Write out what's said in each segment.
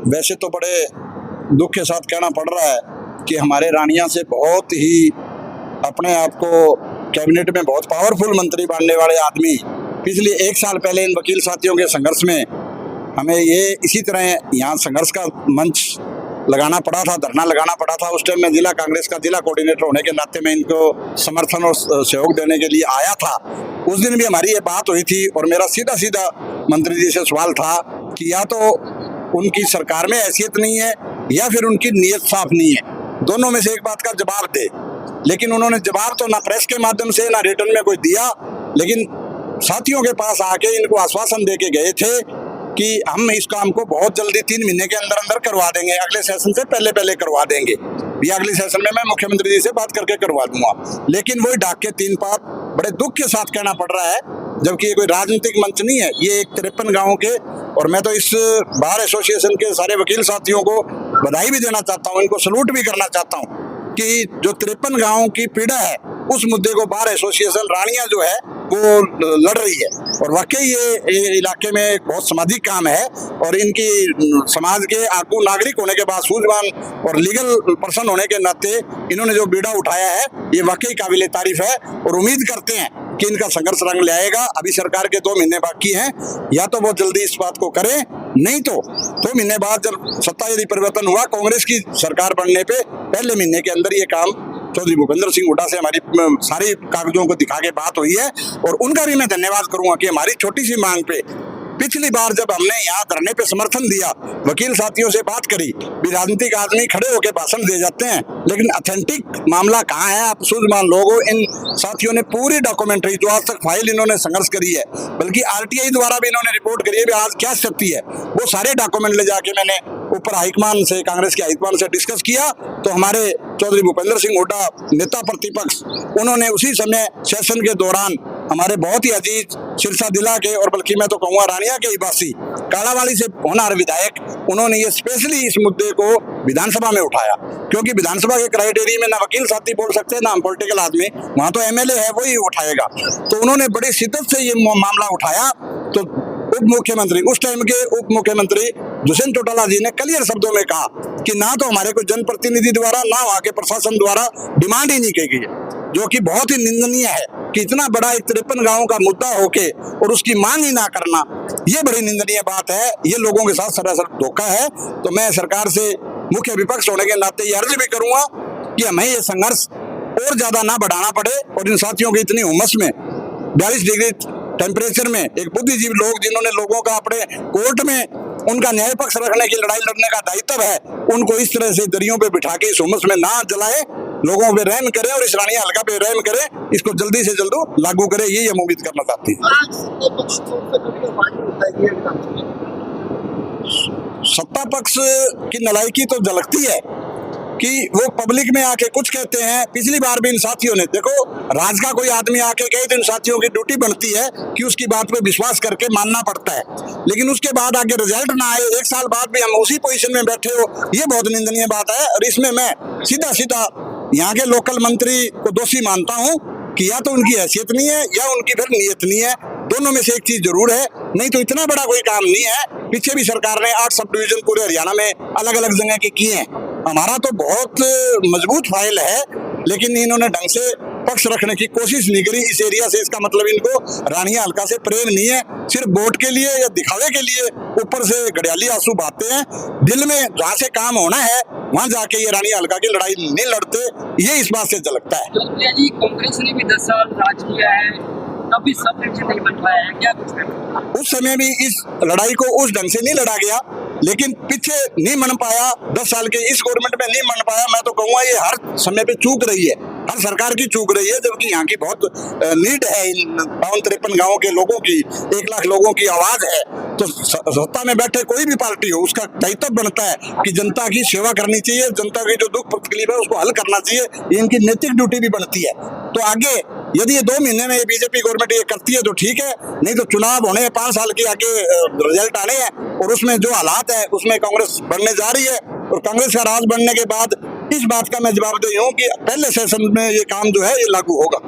वैसे तो बड़े दुख के साथ कहना पड़ रहा है कि हमारे रानिया से बहुत ही अपने आप को कैबिनेट में बहुत पावरफुल मंत्री बनने वाले आदमी पिछले 1 साल पहले इन वकील साथियों के संघर्ष में हमें ये इसी तरह यहाँ संघर्ष का मंच लगाना पड़ा था, धरना लगाना पड़ा था। उस टाइम में जिला कांग्रेस का जिला कोऑर्डिनेटर होने के नाते मैं इनको समर्थन और सहयोग देने के लिए आया था। उस दिन भी हमारी ये बात हुई थी और मेरा सीधा सीधा मंत्री जी से सवाल था कि या तो उनकी सरकार में हैसियत नहीं है या फिर उनकी नीयत साफ नहीं है, दोनों में से एक बात का जवाब दे। लेकिन उन्होंने जवाब तो ना प्रेस के माध्यम से ना रिटर्न में कोई दिया, लेकिन साथियों के पास आके इनको आश्वासन दे के गए थे कि हम इस काम को बहुत जल्दी 3 महीने के अंदर अंदर करवा देंगे, अगले सेशन से पहले करवा देंगे। ये अगले सेशन में मैं मुख्यमंत्री जी से बात करके करवा दूंगा। लेकिन वही डाक के 3 पात बड़े दुख के साथ कहना पड़ रहा है, जबकि ये कोई राजनीतिक मंच नहीं है। ये एक 53 गाँव के, और मैं तो इस बार एसोसिएशन के सारे वकील साथियों को बधाई भी देना चाहता हूँ, इनको सलूट भी करना चाहता हूँ कि जो 53 गाँव की पीड़ा है उस मुद्दे को बार एसोसिएशन रानिया जो है वो लड़ रही है। और वाकई ये इलाके में एक बहुत सामाजिक काम है और इनकी समाज के आगू नागरिक होने के बाद सूझवान और लीगल पर्सन होने के नाते इन्होंने जो बीड़ा उठाया है ये वाकई काबिले तारीफ है। और उम्मीद करते हैं कि इनका संघर्ष रंग ले आएगा। अभी सरकार के 2 महीने बाकी हैं, या तो वो जल्दी इस बात को करें, नहीं तो 2 महीने बाद जब सत्ता यदि परिवर्तन हुआ कांग्रेस की सरकार बनने पे पहले महीने के अंदर ये काम चौधरी भूपेंद्र सिंह हुड्डा से हमारी सारी कागजों को दिखा के बात हुई है। और उनका भी मैं धन्यवाद करूंगा कि हमारी छोटी सी मांग पे पिछली बार जब हमने यहाँ धरने पे समर्थन दिया, वकील साथियों से बात करी, भी राजनीतिक आदमी खड़े होकर भाषण दे जाते हैं, लेकिन ऑथेंटिक मामला कहाँ है आप सूझवान लोगों। इन साथियों ने पूरी डॉक्यूमेंट्री जो आज तक फाइल इन्होंने संघर्ष करी है, बल्कि आरटीआई द्वारा भी इन्होंने रिपोर्ट करी है भी आज क्या स्थिति है, वो सारे डॉक्यूमेंट ले जाके मैंने ऊपर हाईकमान से, कांग्रेस के हाईकमान से डिस्कस किया। तो हमारे चौधरी भूपेंद्र सिंह हुड्डा नेता प्रतिपक्ष, उन्होंने उसी समय सेशन के दौरान हमारे बहुत ही अजीज सिरसा जिला के, और बल्कि मैं तो कहूँगा रानिया के ही वासी कालावाली से होनहार विधायक, उन्होंने ये स्पेशली इस मुद्दे को विधानसभा में उठाया, क्योंकि विधानसभा के क्राइटेरिया में ना वकील साथी बोल सकते ना हम पॉलिटिकल आदमी, वहाँ तो एमएलए है वही उठाएगा। तो उन्होंने बड़ी शिद्दत से ये मामला उठाया। तो उप मुख्यमंत्री, उस टाइम के उप मुख्यमंत्री दुष्यंत चौटाला जी ने क्लियर शब्दों में कहा कि ना तो हमारे कोई जनप्रतिनिधि द्वारा ना वहाँ के प्रशासन द्वारा डिमांड ही नहीं की गई है, जो कि बहुत ही निंदनीय है कि इतना बड़ा एक 53 गाँव का मुद्दा होके और उसकी मांग ही ना करना, ये बड़ी निंदनीय बात है। ये लोगों के साथ सरासर धोखा है। तो मैं सरकार से मुख्य विपक्ष होने के नाते ये अर्ज भी करूंगा कि हमें ये संघर्ष और ज्यादा ना बढ़ाना पड़े, और इन साथियों की इतनी उमस में 42 डिग्री टेम्परेचर में एक बुद्धिजीवी लोग जिन्होंने लोगों का अपने कोर्ट में उनका न्याय पक्ष रखने की लड़ाई लड़ने का दायित्व है, उनको इस तरह से दरियों पे बिठा के इस उमस में ना जलाए, लोगों पे रहम करे और इस रानिया हल्का पे रहम करे, इसको जल्दी से जल्द लागू करे, ये हम उम्मीद करना चाहती है। सत्ता पक्ष की नालायकी तो झलकती है कि वो पब्लिक में आके कुछ कहते हैं। पिछली बार भी इन साथियों ने, देखो राज का कोई आदमी आके कहे तो इन साथियों की ड्यूटी बनती है कि उसकी बात पे विश्वास करके मानना पड़ता है, लेकिन उसके बाद आगे रिजल्ट ना आए, 1 साल बाद भी हम उसी पोजीशन में बैठे हो, ये बहुत निंदनीय बात है। और इसमें मैं सीधा सीधा यहाँ के लोकल मंत्री को दोषी मानता हूँ कि या तो उनकी हैसियत नहीं है या उनकी फिर नीयत नहीं है, दोनों में से एक चीज जरूर है। नहीं तो इतना बड़ा कोई काम नहीं है। पीछे भी सरकार ने 8 सब डिवीजन पूरे हरियाणा में अलग अलग जगह के किए हैं। हमारा तो बहुत मजबूत फाइल है, लेकिन इन्होंने ढंग से पक्ष रखने की कोशिश नहीं करी इस एरिया से। इसका मतलब इनको रानिया हल्का से प्रेम नहीं है, सिर्फ वोट के लिए या दिखावे के लिए ऊपर से घड़ियाली आंसू बहाते हैं। दिल में जहाँ से काम होना है वहाँ जाके ये रानिया हल्का की लड़ाई नहीं लड़ते, ये इस बात से झलकता है। कांग्रेस ने भी 10 साल राज किया है, तब भी सब नहीं बन पाया है, क्या कुछ करना? उस समय भी इस लड़ाई को उस ढंग से नहीं लड़ा गया, लेकिन पीछे नहीं मन पाया, 10 साल के इस गवर्नमेंट में नहीं मन पाया। मैं तो कहूँगा ये हर समय पे चूक रही है, हर सरकार की चूक रही है, जबकि यहाँ की बहुत नीड है इन 53 गाँव के लोगों की, 1 लाख लोगों की आवाज है। तो सत्ता में बैठे कोई भी पार्टी हो, उसका दायित्व बनता है कि जनता की सेवा करनी चाहिए, जनता की जो दुख तकलीफ है उसको हल करना चाहिए, ये इनकी नैतिक ड्यूटी भी बनती है। तो आगे यदि ये 2 महीने में बीजेपी गवर्नमेंट ये करती है तो ठीक है, नहीं तो चुनाव होने 5 साल के आगे रिजल्ट आने हैं, और उसमें जो हालात है उसमें कांग्रेस बढ़ने जा रही है। और कांग्रेस का राज बनने के बाद इस बात का मैं जवाबदेही हूँ कि पहले सेशन में ये काम जो है ये लागू होगा।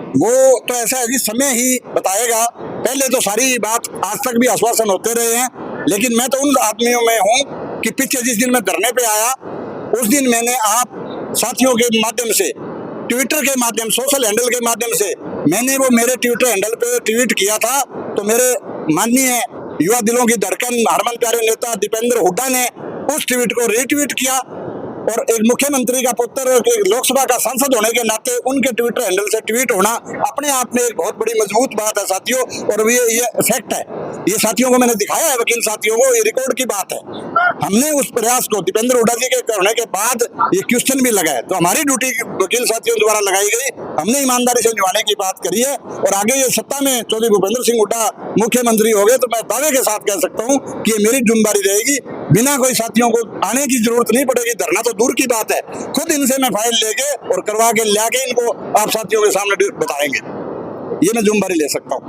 वो तो ऐसा है कि समय ही बताएगा। पहले तो सारी बात आज तक भी आश्वासन होते रहे हैं, लेकिन मैं तो उन आदमियों में हूँ कि पीछे जिस दिन मैं धरने पे आया उस दिन मैंने आप साथियों के माध्यम से, ट्विटर के माध्यम, सोशल हैंडल के माध्यम से मैंने वो मेरे ट्विटर हैंडल पे ट्वीट किया था। तो मेरे माननीय युवा दिलों की धड़कन हरमन प्यारे नेता दीपेंद्र हुड्डा ने उस ट्वीट को रीट्वीट किया और एक मुख्यमंत्री का पुत्र लोकसभा का सांसद होने के नाते उनके ट्विटर हैंडल से ट्वीट होना अपने आप में एक बहुत बड़ी मजबूत बात है साथियों। और ये फैक्ट है, ये साथियों को मैंने दिखाया है, वकील साथियों को, ये रिकॉर्ड की बात है। हमने उस प्रयास को दीपेंद्र हुड्डा जी के करने के बाद ये क्वेश्चन भी लगाया, तो हमारी ड्यूटी वकील साथियों द्वारा लगाई गई, हमने ईमानदारी से निभाने की बात करी है। और आगे ये सत्ता में चौधरी भूपेंद्र सिंह हुड्डा मुख्यमंत्री हो गए तो मैं दावे के साथ कह सकता हूँ कि ये मेरी जिम्मेदारी रहेगी। बिना कोई साथियों को आने की जरूरत नहीं पड़ेगी, धरना तो दूर की बात है, खुद इनसे मैं फाइल लेके और करवा के लाके इनको आप साथियों के सामने बताएंगे, ये मैं जिम्मेदारी ले सकता हूँ।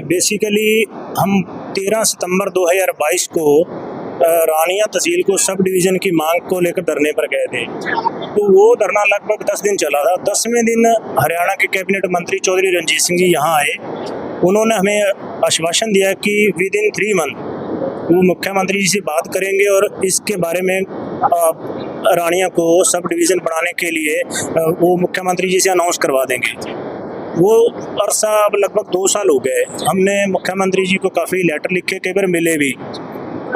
बेसिकली हम 13 सितंबर 2022 को रानिया तहसील को सब डिवीज़न की मांग को लेकर धरने पर गए थे। तो वो धरना लगभग 10 दिन चला था। 10वें दिन हरियाणा के कैबिनेट मंत्री चौधरी रणजीत सिंह जी यहाँ आए। उन्होंने हमें आश्वासन दिया कि विद इन 3 मंथ वो मुख्यमंत्री जी से बात करेंगे और इसके बारे में रानिया को सब डिवीज़न बनाने के लिए वो मुख्यमंत्री जी से अनाउंस करवा देंगे। वो अरसा अब लगभग 2 साल हो गए। हमने मुख्यमंत्री जी को काफ़ी लेटर लिखे, कई बार मिले भी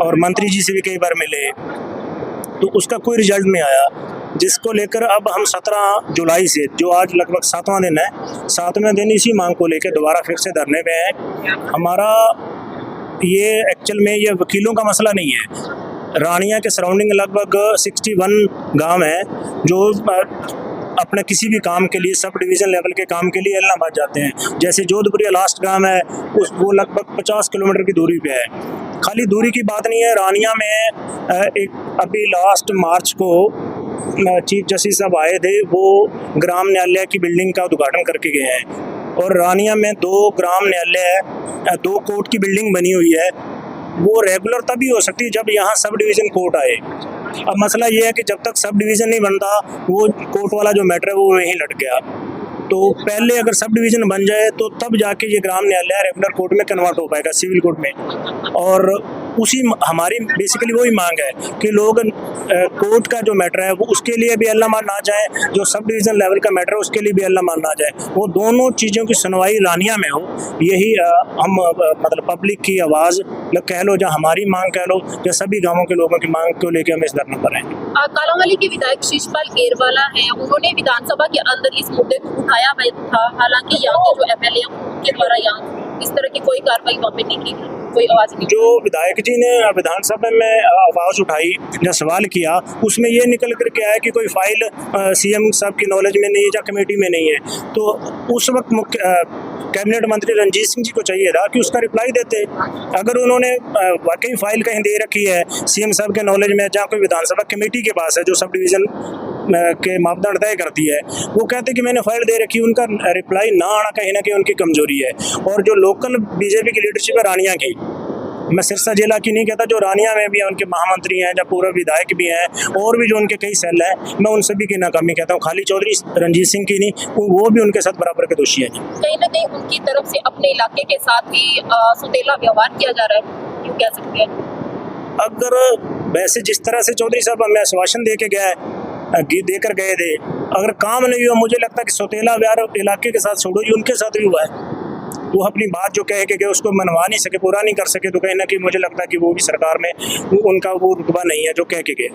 और मंत्री जी से भी कई बार मिले, तो उसका कोई रिजल्ट नहीं आया। जिसको लेकर अब हम 17 जुलाई से, जो आज लगभग 7वां दिन है, 7वें दिन इसी मांग को लेकर दोबारा फिर से धरने पे हैं। हमारा ये एक्चुअल में ये वकीलों का मसला नहीं है। रानिया के सराउंडिंग लगभग 61 गांव हैं जो अपने किसी भी काम के लिए, सब डिवीज़न लेवल के काम के लिए इलाहाबाद जाते हैं। जैसे जोधपुरिया लास्ट गांव है, वो लगभग 50 किलोमीटर की दूरी पे है। खाली दूरी की बात नहीं है, रानिया में एक अभी लास्ट मार्च को चीफ जस्टिस साहब आए थे, वो ग्राम न्यायालय की बिल्डिंग का उद्घाटन करके गए हैं। और रानिया में 2 ग्राम न्यायालय है, 2 कोर्ट की बिल्डिंग बनी हुई है। वो रेगुलर तभी हो सकती है जब यहाँ सब डिवीज़न कोर्ट आए। अब मसला ये है कि जब तक सब डिवीज़न नहीं बनता, वो कोर्ट वाला जो मैटर है वो वहीं लट गया। तो पहले अगर सब डिवीज़न बन जाए तो तब जाके ये ग्राम न्यायालय रेगुलर कोर्ट में कन्वर्ट हो पाएगा, सिविल कोर्ट में। और उसी हमारी बेसिकली वही मांग है कि लोग कोर्ट का जो मैटर है वो उसके लिए भी इलाहाबाद ना जाए, जो सब डिवीज़न लेवल का मैटर है उसके लिए भी इलाहाबाद ना जाए, वो दोनों चीज़ों की सुनवाई रानिया में हो। यही हम मतलब पब्लिक की आवाज़ कह लो, या हमारी मांग कह लो, या सभी गाँवों के लोगों की मांग को लेकर हम इस धरने पर हैं। कालांवाली के विधायक शिषपाल केरवाला हैं, उन्होंने विधानसभा के अंदर इस मुद्दे को उठाया था। हालांकि यहाँ के जो एमएलए के द्वारा यहाँ इस तरह की कोई कार्रवाई वहाँ पे नहीं की, कोई आवाज नहीं। जो विधायक जी ने विधानसभा में आवाज़ उठाई या सवाल किया, उसमें ये निकल कर के आया कि कोई फाइल सीएम साहब की नॉलेज में नहीं है या कमेटी में नहीं है। तो उस वक्त कैबिनेट मंत्री रणजीत सिंह जी को चाहिए था कि उसका रिप्लाई देते। अगर उन्होंने वाकई फाइल कहीं दे रखी है सीएम साहब के नॉलेज में, जहाँ कोई विधानसभा कमेटी के पास है जो सब डिवीज़न के मापदंड तय करती है, वो कहते कि मैंने फाइल दे रखी, उनका रिप्लाई ना आना कहीं ना कहीं उनकी कमजोरी है। और जो लोकल बीजेपी की लीडरशिप है रानिया की, मैं सिरसा जिला की नहीं कहता, जो रानिया में भी उनके महामंत्री हैं, जब पूर्व विधायक भी हैं, और भी जो उनके कई सेल हैं, मैं उन सभी की नाकामी कहता हूँ। खाली चौधरी रणजीत सिंह की नहीं, वो भी उनके साथ बराबर के दोषी हैं। कहीं ना कहीं उनकी तरफ से अपने इलाके के साथ ही सुतेला व्यवहार किया जा रहा है, क्यों कह सकते हैं। अगर वैसे जिस तरह से चौधरी साहब हमें आश्वासन दे के गया है, देकर गए थे, अगर काम नहीं हुआ, मुझे लगता है कि सौतेला व्यवहार इलाके के साथ छोड़ो, उनके साथ भी हुआ है। वो अपनी बात जो कह के गए उसको मनवा नहीं सके, पूरा नहीं कर सके, तो कहीं ना कहीं मुझे लगता है कि वो भी सरकार में उनका वो रुतबा नहीं है जो कह के गए।